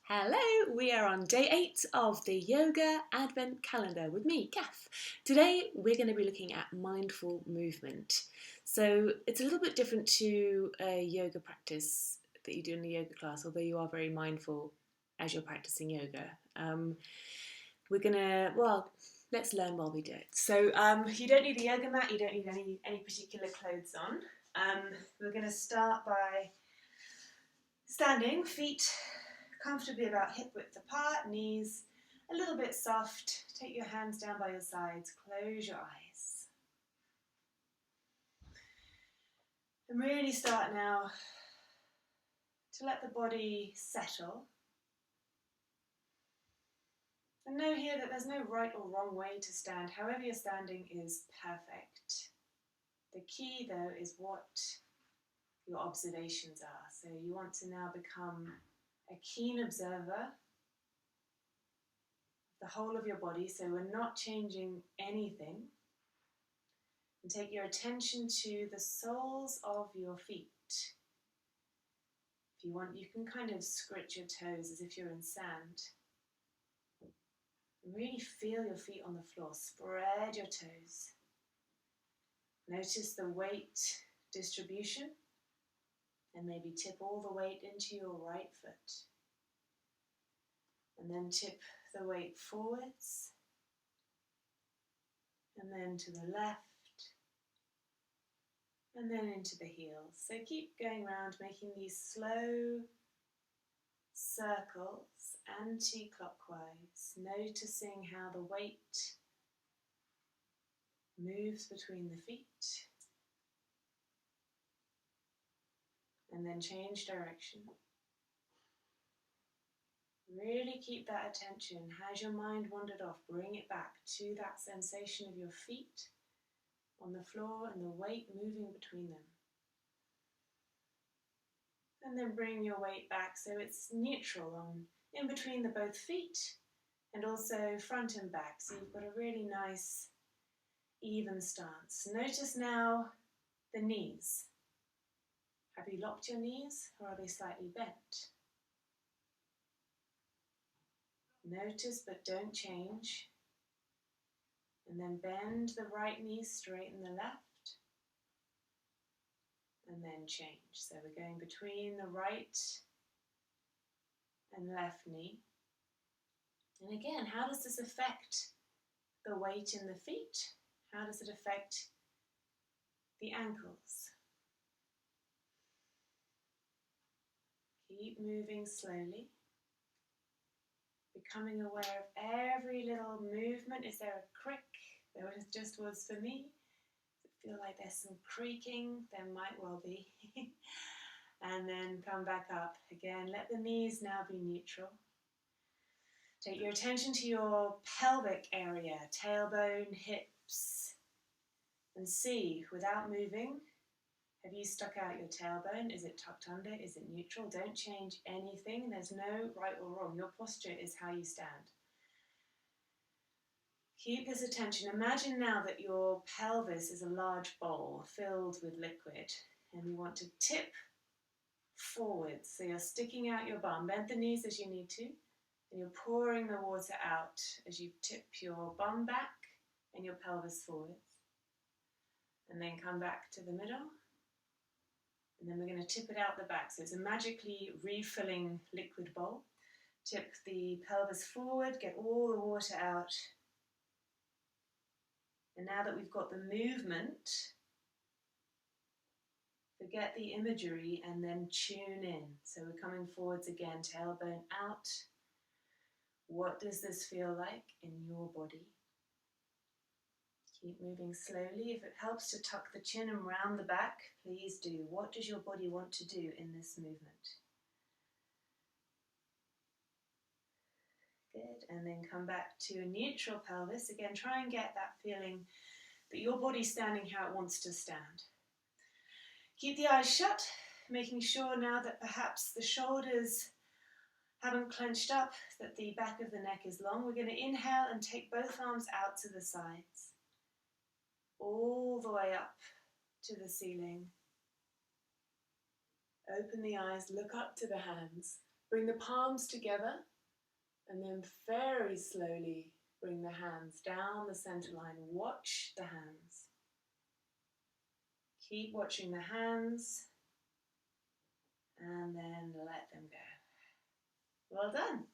Hello, we are on day 8 of the Yoga Advent Calendar with me, Kath. Today we're going to be looking at mindful movement. So it's a little bit different to a yoga practice that you do in a yoga class, although you are very mindful as you're practicing yoga. We're going to, let's learn while we do it. So you don't need a yoga mat, you don't need any particular clothes on. We're going to start by standing, feet comfortably about hip width apart, knees a little bit soft. Take your hands down by your sides, close your eyes. And really start now to let the body settle. And know here that there's no right or wrong way to stand. However you're standing is perfect. The key though is what your observations are. So you want to now become a keen observer of the whole of your body, so we're not changing anything. And take your attention to the soles of your feet. If you want, you can kind of scratch your toes as if you're in sand. And really feel your feet on the floor. Spread your toes. Notice the weight distribution. And maybe tip all the weight into your right foot. And then tip the weight forwards. And then to the left. And then into the heels. So keep going around, making these slow circles anti-clockwise, noticing how the weight moves between the feet. And then change direction. Really keep that attention. Has your mind wandered off? Bring it back to that sensation of your feet on the floor and the weight moving between them. And then bring your weight back so it's neutral in between the both feet and also front and back. So you've got a really nice even stance. Notice now the knees. Have you locked your knees or are they slightly bent? Notice but don't change. And then bend the right knee, straighten the left. And then change. So we're going between the right and left knee. And again, how does this affect the weight in the feet? How does it affect the ankles? Keep moving slowly. Becoming aware of every little movement. Is there a crick? There just was for me. Does it feel like there's some creaking? There might well be. And then come back up. Again, let the knees now be neutral. Take your attention to your pelvic area, tailbone, hips, and see, without moving, have you stuck out your tailbone? Is it tucked under? Is it neutral? Don't change anything. There's no right or wrong. Your posture is how you stand. Keep this attention. Imagine now that your pelvis is a large bowl filled with liquid and you want to tip forwards. So you're sticking out your bum. Bend the knees as you need to and you're pouring the water out as you tip your bum back and your pelvis forwards. And then come back to the middle. And then we're going to tip it out the back. So it's a magically refilling liquid bowl. Tip the pelvis forward, get all the water out. And now that we've got the movement, forget the imagery and then tune in. So we're coming forwards again, tailbone out. What does this feel like in your body? Keep moving slowly. If it helps to tuck the chin and round the back, please do. What does your body want to do in this movement? Good. And then come back to a neutral pelvis. Again, try and get that feeling that your body's standing how it wants to stand. Keep the eyes shut, making sure now that perhaps the shoulders haven't clenched up, that the back of the neck is long. We're going to inhale and take both arms out to the sides. All the way up to the ceiling. Open the eyes, look up to the hands. Bring the palms together and then very slowly bring the hands down the center line. Watch the hands. Keep watching the hands and then let them go. Well done.